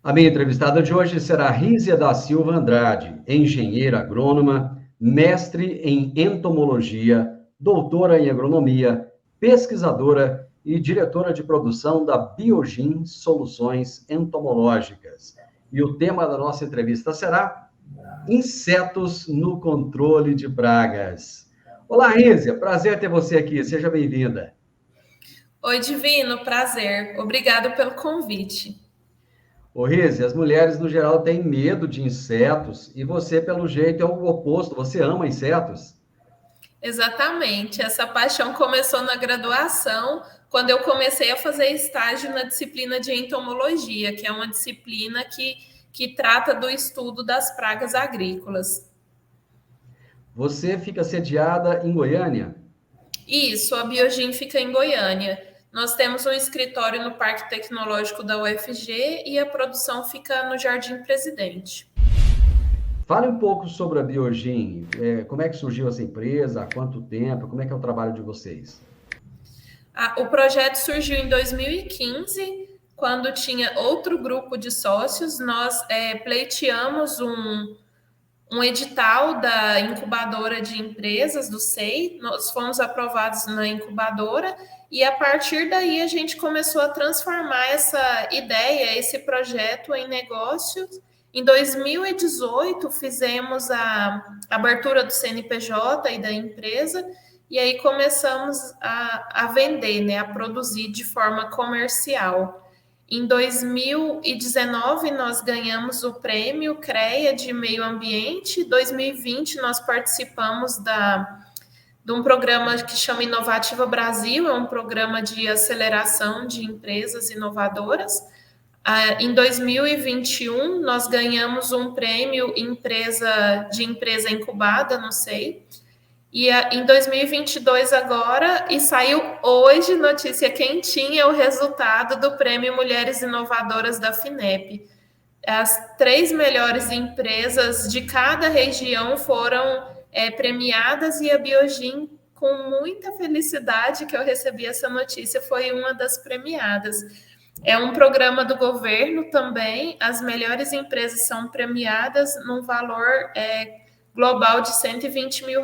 A minha entrevistada de hoje será Rízia da Silva Andrade, engenheira agrônoma, mestre em entomologia, doutora em agronomia, pesquisadora e diretora de produção da Biogin Soluções Entomológicas. E o tema da nossa entrevista será Insetos no Controle de Pragas. Olá, Rízia, prazer ter você aqui, seja bem-vinda. Oi, Divino, prazer. Obrigado pelo convite. Ô, Rizzi, as mulheres no geral têm medo de insetos e você, pelo jeito, é o oposto. Você ama insetos? Exatamente. Essa paixão começou na graduação, quando eu comecei a fazer estágio na disciplina de entomologia, que é uma disciplina que trata do estudo das pragas agrícolas. Você fica sediada em Goiânia? Isso, a Biogin fica em Goiânia. Nós temos um escritório no Parque Tecnológico da UFG e a produção fica no Jardim Presidente. Fale um pouco sobre a Biogin. Como é que surgiu essa empresa? Há quanto tempo? Como é que é o trabalho de vocês? O projeto surgiu em 2015, quando tinha outro grupo de sócios. Nós pleiteamos um edital da incubadora de empresas do SEI. Nós fomos aprovados na incubadora e a partir daí a gente começou a transformar essa ideia, esse projeto em negócios. Em 2018 fizemos a abertura do CNPJ e da empresa e aí começamos a vender, né, a produzir de forma comercial. Em 2019, nós ganhamos o prêmio CREA de Meio Ambiente. Em 2020, nós participamos de um programa que chama Inovativa Brasil, é um programa de aceleração de empresas inovadoras. Em 2021, nós ganhamos um prêmio de empresa incubada, não sei. E em 2022 agora, e saiu hoje, notícia quentinha, o resultado do Prêmio Mulheres Inovadoras da FINEP. As 3 melhores empresas de cada região foram premiadas e a Biogin, com muita felicidade que eu recebi essa notícia, foi uma das premiadas. É um programa do governo também, as melhores empresas são premiadas num valor global de R$ 120 mil.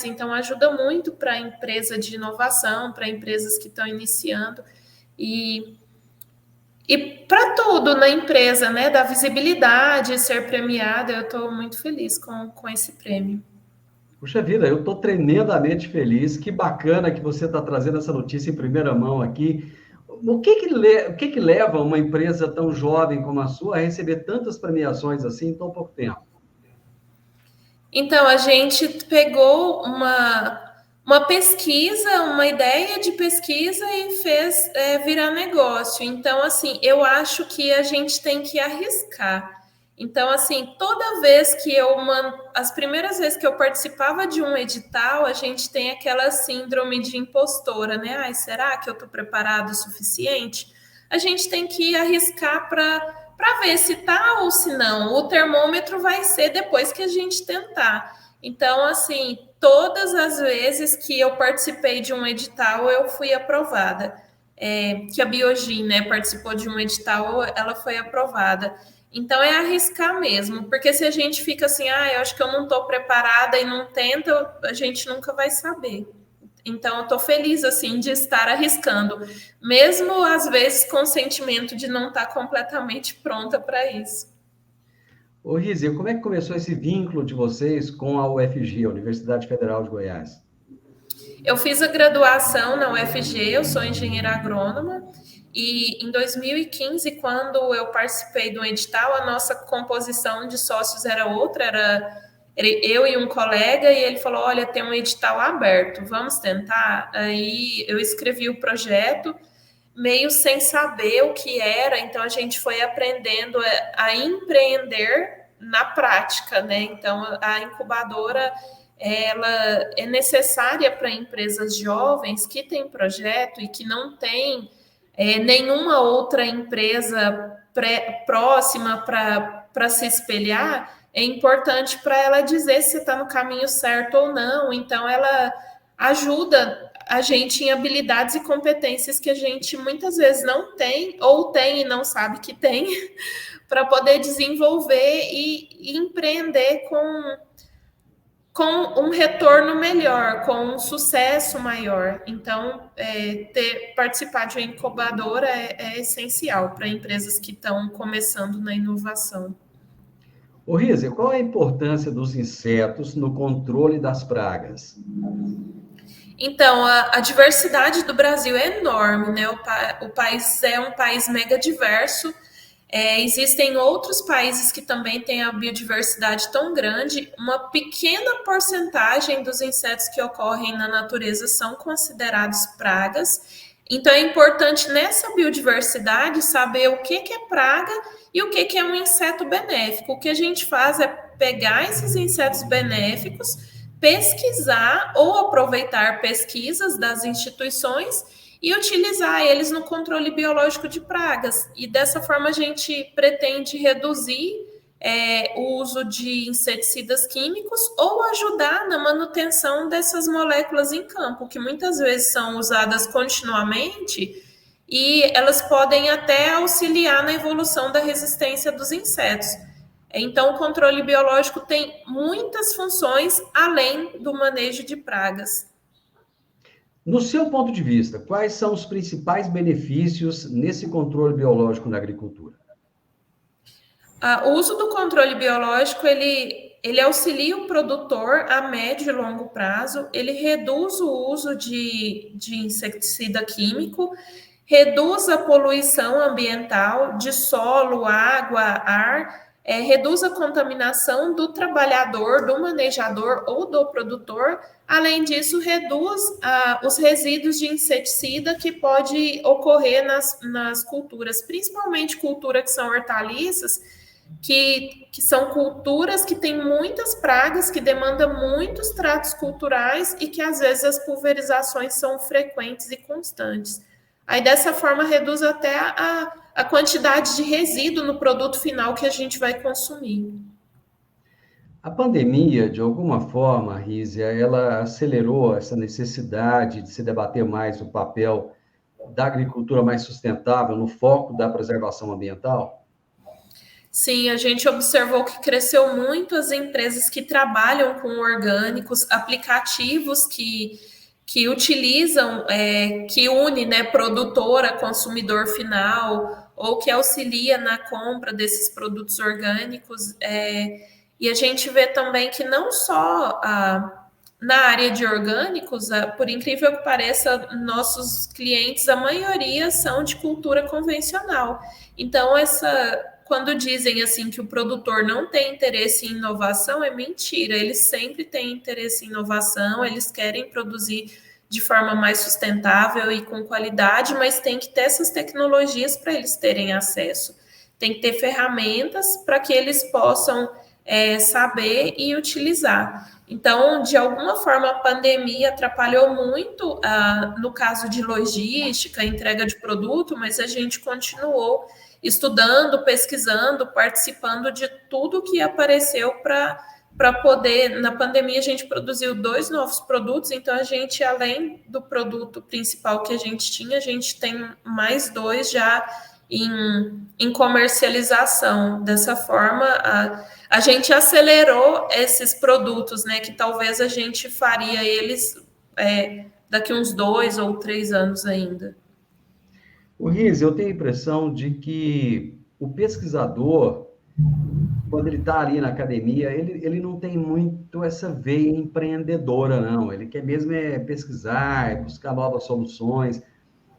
Então, ajuda muito para a empresa de inovação, para empresas que estão iniciando e para tudo na empresa, né? Da visibilidade, ser premiada. Eu estou muito feliz com esse prêmio. Puxa vida, eu estou tremendamente feliz. Que bacana que você está trazendo essa notícia em primeira mão aqui. O que que leva uma empresa tão jovem como a sua a receber tantas premiações assim em tão pouco tempo? Então, a gente pegou uma pesquisa, uma ideia de pesquisa e fez virar negócio. Então, assim, eu acho que a gente tem que arriscar. Então, assim, toda vez que as primeiras vezes que eu participava de um edital, a gente tem aquela síndrome de impostora, né? Ai, será que eu estou preparado o suficiente? A gente tem que arriscar para ver se tá ou se não. O termômetro vai ser depois que a gente tentar. Então, assim, todas as vezes que eu participei de um edital, eu fui aprovada. Que a Biogin, né, participou de um edital, ela foi aprovada. Então, é arriscar mesmo, porque se a gente fica assim, eu acho que eu não estou preparada e não tenta, a gente nunca vai saber. Então, eu estou feliz, assim, de estar arriscando, mesmo às vezes com o sentimento de não estar completamente pronta para isso. Ô, Rizzi, como é que começou esse vínculo de vocês com a UFG, a Universidade Federal de Goiás? Eu fiz a graduação na UFG, eu sou engenheira agrônoma, e em 2015, quando eu participei do edital, a nossa composição de sócios era outra, era eu e um colega, e ele falou: olha, tem um edital aberto, vamos tentar? Aí eu escrevi o projeto, meio sem saber o que era, então a gente foi aprendendo a empreender na prática, né? Então a incubadora ela é necessária para empresas jovens que têm projeto e que não têm nenhuma outra empresa próxima para se espelhar. É importante para ela dizer se está no caminho certo ou não. Então ela ajuda a gente em habilidades e competências que a gente muitas vezes não tem, ou tem e não sabe que tem, para poder desenvolver e empreender com um retorno melhor, com um sucesso maior. Então, participar de uma incubadora é essencial para empresas que estão começando na inovação. Ô, Rízia, qual é a importância dos insetos no controle das pragas? Então, a diversidade do Brasil é enorme, né? O país é um país mega diverso. Existem outros países que também têm a biodiversidade tão grande. Uma pequena porcentagem dos insetos que ocorrem na natureza são considerados pragas. Então, é importante nessa biodiversidade saber o que é praga e o que é um inseto benéfico. O que a gente faz é pegar esses insetos benéficos, pesquisar ou aproveitar pesquisas das instituições e utilizar eles no controle biológico de pragas. E dessa forma a gente pretende reduzir o uso de inseticidas químicos ou ajudar na manutenção dessas moléculas em campo, que muitas vezes são usadas continuamente e elas podem até auxiliar na evolução da resistência dos insetos. Então, o controle biológico tem muitas funções além do manejo de pragas. No seu ponto de vista, quais são os principais benefícios nesse controle biológico na agricultura? O uso do controle biológico, ele auxilia o produtor a médio e longo prazo, ele reduz o uso de inseticida químico, reduz a poluição ambiental de solo, água, ar, reduz a contaminação do trabalhador, do manejador ou do produtor. Além disso, reduz os resíduos de inseticida que pode ocorrer nas culturas, principalmente culturas que são hortaliças, que são culturas que têm muitas pragas, que demandam muitos tratos culturais e que às vezes as pulverizações são frequentes e constantes. Aí dessa forma reduz até a quantidade de resíduo no produto final que a gente vai consumir. A pandemia, de alguma forma, Rízia, ela acelerou essa necessidade de se debater mais o papel da agricultura mais sustentável no foco da preservação ambiental? Sim, a gente observou que cresceu muito as empresas que trabalham com orgânicos, aplicativos que utilizam, que une, né, produtor a consumidor final, ou que auxilia na compra desses produtos orgânicos. E a gente vê também que não só na área de orgânicos, por incrível que pareça, nossos clientes, a maioria são de cultura convencional. Então, quando dizem assim que o produtor não tem interesse em inovação, é mentira. Eles sempre têm interesse em inovação, eles querem produzir de forma mais sustentável e com qualidade, mas tem que ter essas tecnologias para eles terem acesso. Tem que ter ferramentas para que eles possam saber e utilizar. Então, de alguma forma, a pandemia atrapalhou muito no caso de logística, entrega de produto, mas a gente continuou estudando, pesquisando, participando de tudo que apareceu para poder. Na pandemia, a gente produziu 2 novos produtos, então a gente, além do produto principal que a gente tem mais 2 já em comercialização. Dessa forma, a gente acelerou esses produtos, né? Que talvez a gente faria eles daqui uns 2 ou 3 anos ainda. O Riz, eu tenho a impressão de que o pesquisador, quando ele está ali na academia, ele não tem muito essa veia empreendedora, não. Ele quer mesmo pesquisar, buscar novas soluções.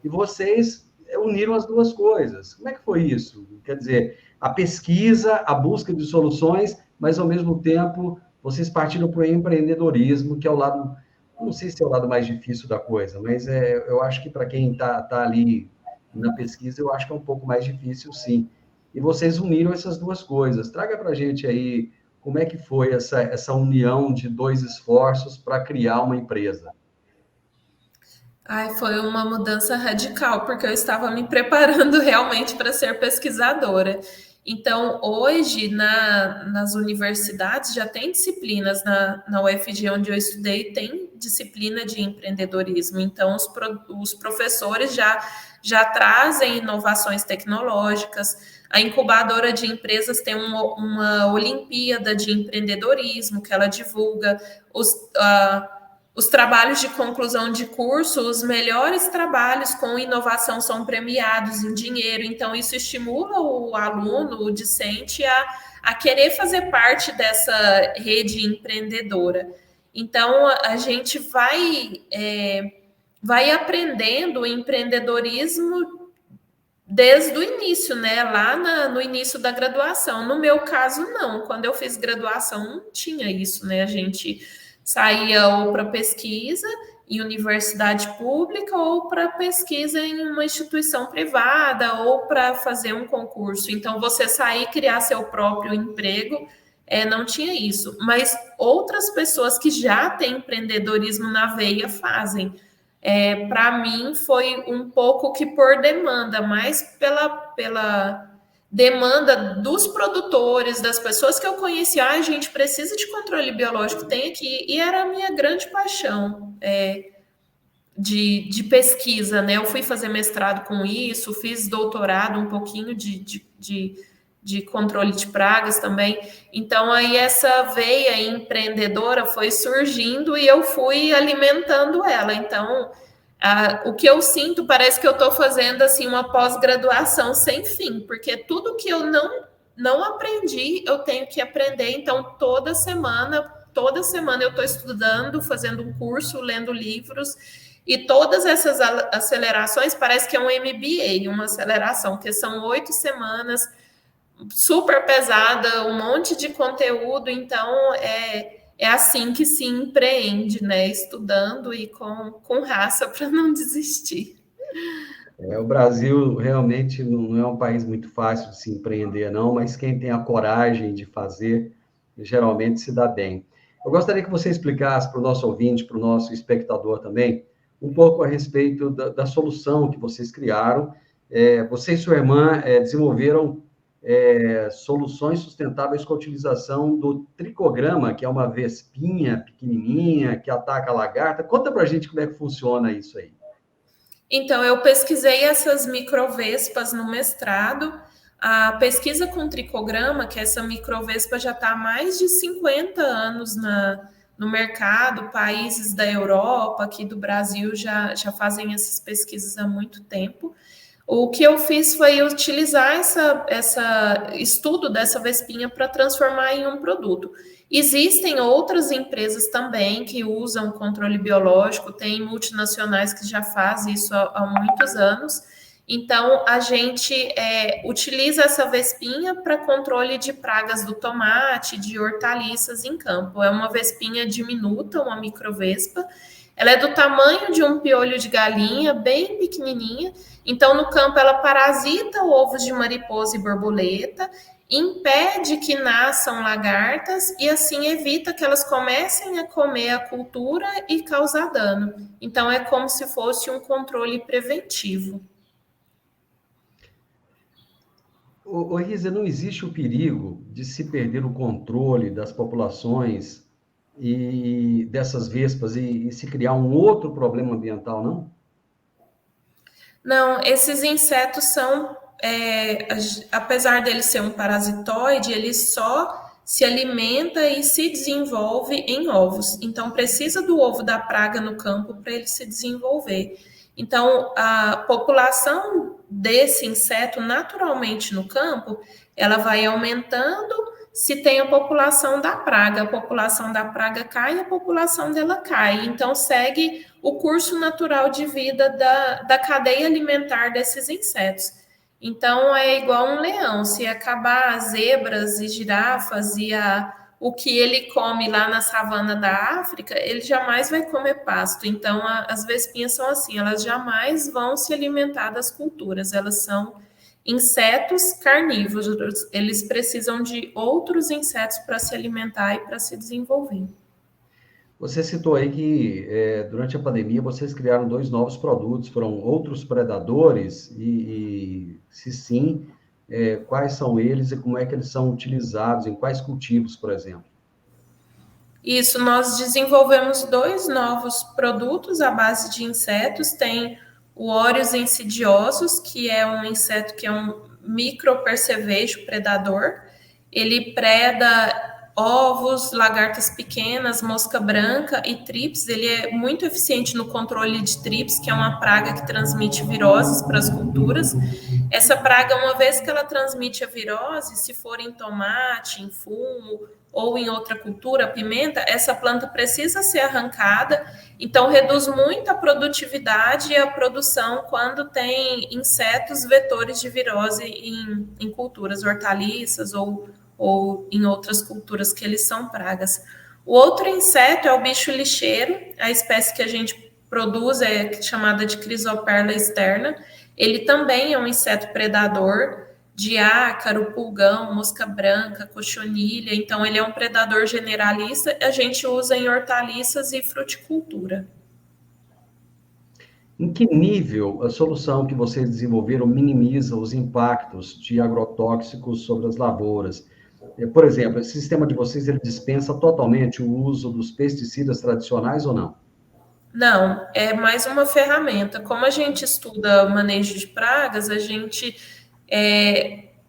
E vocês uniram as duas coisas. Como é que foi isso? Quer dizer, a pesquisa, a busca de soluções, mas, ao mesmo tempo, vocês partiram para o empreendedorismo, que é o lado, não sei se é o lado mais difícil da coisa, mas eu acho que para quem está ali na pesquisa, eu acho que é um pouco mais difícil, sim. E vocês uniram essas duas coisas. Traga para a gente aí como é que foi essa união de 2 esforços para criar uma empresa. Foi uma mudança radical, porque eu estava me preparando realmente para ser pesquisadora. Então, hoje, nas universidades, já tem disciplinas, na UFG, onde eu estudei, tem disciplina de empreendedorismo. Então, os professores já trazem inovações tecnológicas. A incubadora de empresas tem uma Olimpíada de empreendedorismo que ela divulga os trabalhos de conclusão de curso, os melhores trabalhos com inovação são premiados em dinheiro. Então, isso estimula o aluno, o discente, a querer fazer parte dessa rede empreendedora. Então, a gente vai aprendendo o empreendedorismo desde o início, né? Lá no início da graduação. No meu caso, não. Quando eu fiz graduação, não tinha isso, né? A gente saía ou para pesquisa em universidade pública ou para pesquisa em uma instituição privada ou para fazer um concurso. Então, você sair e criar seu próprio emprego, não tinha isso. Mas outras pessoas que já têm empreendedorismo na veia fazem. Para mim, foi um pouco que por demanda, mais pela demanda dos produtores, das pessoas que eu conheci. A gente precisa de controle biológico, tem aqui. E era a minha grande paixão de pesquisa, né? Eu fui fazer mestrado com isso, fiz doutorado um pouquinho de controle de pragas também. Então, aí essa veia empreendedora foi surgindo e eu fui alimentando ela. Então, o que eu sinto, parece que eu estou fazendo assim uma pós-graduação sem fim, porque tudo que eu não aprendi, eu tenho que aprender. Então, toda semana eu estou estudando, fazendo um curso, lendo livros, e todas essas acelerações parece que é um MBA, uma aceleração, que são 8 semanas, super pesada, um monte de conteúdo. Então, é assim que se empreende, né? Estudando e com raça para não desistir. O Brasil realmente não é um país muito fácil de se empreender, não, mas quem tem a coragem de fazer, geralmente se dá bem. Eu gostaria que você explicasse para o nosso ouvinte, para o nosso espectador também, um pouco a respeito da solução que vocês criaram. Você e sua irmã desenvolveram soluções sustentáveis com a utilização do tricograma, que é uma vespinha pequenininha que ataca a lagarta. Conta para a gente como é que funciona isso aí. Então, eu pesquisei essas microvespas no mestrado. A pesquisa com tricograma, que essa microvespa já está há mais de 50 anos no mercado, países da Europa, aqui do Brasil, já fazem essas pesquisas há muito tempo. O que eu fiz foi utilizar essa estudo dessa vespinha para transformar em um produto. Existem outras empresas também que usam controle biológico, tem multinacionais que já fazem isso há muitos anos. Então, a gente utiliza essa vespinha para controle de pragas do tomate, de hortaliças em campo. É uma vespinha diminuta, uma microvespa. Ela é do tamanho de um piolho de galinha, bem pequenininha. Então, no campo, ela parasita ovos de mariposa e borboleta, impede que nasçam lagartas e, assim, evita que elas comecem a comer a cultura e causar dano. Então, é como se fosse um controle preventivo. Risa, não existe o perigo de se perder o controle das populações e dessas vespas e se criar um outro problema ambiental, não? Não, esses insetos são, apesar dele ser um parasitoide, ele só se alimenta e se desenvolve em ovos. Então, precisa do ovo da praga no campo para ele se desenvolver. Então, a população desse inseto, naturalmente no campo, ela vai aumentando se tem a população da praga. A população da praga cai, a população dela cai. Então, segue o curso natural de vida da cadeia alimentar desses insetos. Então, é igual um leão. Se acabar as zebras e girafas e o que ele come lá na savana da África, ele jamais vai comer pasto. Então, as vespinhas são assim, elas jamais vão se alimentar das culturas. Elas são insetos carnívoros. Eles precisam de outros insetos para se alimentar e para se desenvolver. Você citou aí que durante a pandemia vocês criaram 2 novos produtos, foram outros predadores e se sim, quais são eles e como é que eles são utilizados, em quais cultivos, por exemplo? Isso, nós desenvolvemos 2 novos produtos à base de insetos. Tem o Óreos insidiosos, que é um inseto que é um micropercevejo predador. Ele preda ovos, lagartas pequenas, mosca branca e trips. Ele é muito eficiente no controle de trips, que é uma praga que transmite viroses para as culturas. Essa praga, uma vez que ela transmite a virose, se for em tomate, em fumo ou em outra cultura, pimenta, essa planta precisa ser arrancada, então reduz muito a produtividade e a produção quando tem insetos vetores de virose em culturas hortaliças ou em outras culturas que eles são pragas. O outro inseto é o bicho lixeiro, a espécie que a gente produz é chamada de Chrysoperla externa. Ele também é um inseto predador de ácaro, pulgão, mosca branca, cochonilha. Então, ele é um predador generalista. A gente usa em hortaliças e fruticultura. Em que nível a solução que vocês desenvolveram minimiza os impactos de agrotóxicos sobre as lavouras? Por exemplo, esse sistema de vocês ele dispensa totalmente o uso dos pesticidas tradicionais ou não? Não, é mais uma ferramenta. Como a gente estuda o manejo de pragas,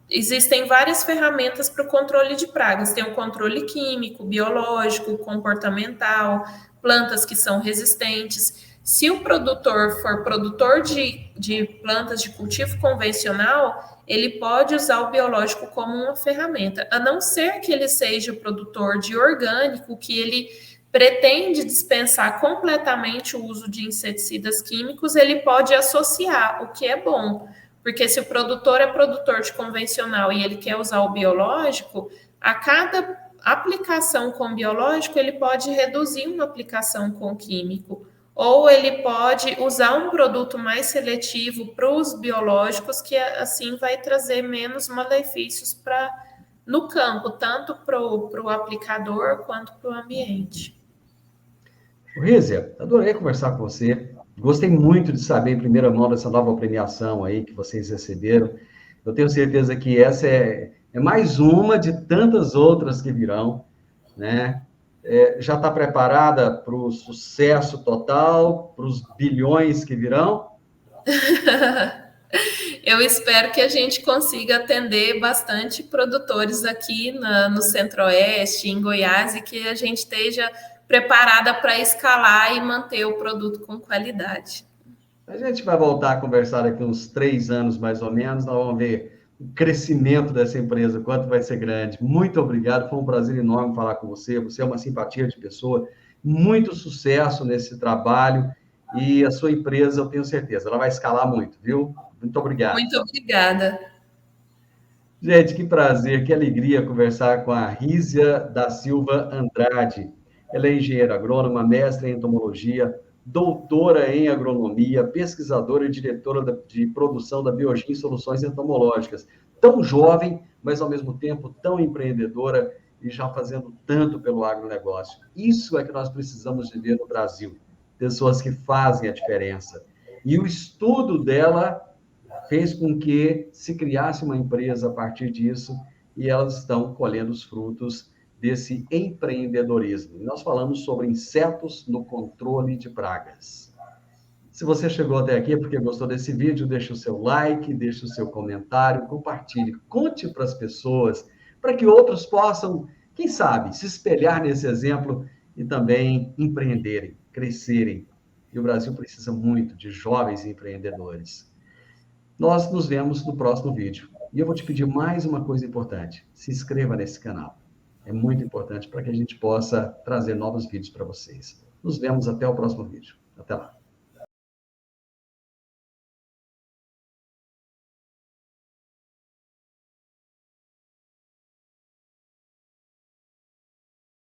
existem várias ferramentas para o controle de pragas. Tem o controle químico, biológico, comportamental, plantas que são resistentes. Se o produtor for produtor de plantas de cultivo convencional, ele pode usar o biológico como uma ferramenta, a não ser que ele seja produtor de orgânico, que ele pretende dispensar completamente o uso de inseticidas químicos, ele pode associar, o que é bom. Porque se o produtor é produtor de convencional e ele quer usar o biológico, a cada aplicação com biológico, ele pode reduzir uma aplicação com químico. Ou ele pode usar um produto mais seletivo para os biológicos, que assim vai trazer menos malefícios no campo, tanto para o aplicador quanto para o ambiente. Rízia, adorei conversar com você. Gostei muito de saber em primeira mão dessa nova premiação aí que vocês receberam. Eu tenho certeza que essa é mais uma de tantas outras que virão, né? Já está preparada para o sucesso total, para os bilhões que virão? Eu espero que a gente consiga atender bastante produtores aqui no Centro-Oeste, em Goiás, e que a gente esteja preparada para escalar e manter o produto com qualidade. A gente vai voltar a conversar daqui uns 3 anos, mais ou menos, nós vamos ver o crescimento dessa empresa, quanto vai ser grande. Muito obrigado, foi um prazer enorme falar com você, você é uma simpatia de pessoa, muito sucesso nesse trabalho, e a sua empresa, eu tenho certeza, ela vai escalar muito, viu? Muito obrigado. Muito obrigada. Gente, que prazer, que alegria conversar com a Rízia da Silva Andrade. Ela é engenheira agrônoma, mestre em entomologia, doutora em agronomia, pesquisadora e diretora de produção da Biogin Soluções Entomológicas. Tão jovem, mas ao mesmo tempo tão empreendedora e já fazendo tanto pelo agronegócio. Isso é que nós precisamos de ver no Brasil. Pessoas que fazem a diferença. E o estudo dela fez com que se criasse uma empresa a partir disso e elas estão colhendo os frutos desse empreendedorismo. E nós falamos sobre insetos no controle de pragas. Se você chegou até aqui é porque gostou desse vídeo, deixe o seu like, deixe o seu comentário, compartilhe, conte para as pessoas, para que outros possam, quem sabe, se espelhar nesse exemplo e também empreenderem, crescerem. E o Brasil precisa muito de jovens empreendedores. Nós nos vemos no próximo vídeo. E eu vou te pedir mais uma coisa importante. Se inscreva nesse canal. É muito importante para que a gente possa trazer novos vídeos para vocês. Nos vemos até o próximo vídeo. Até lá.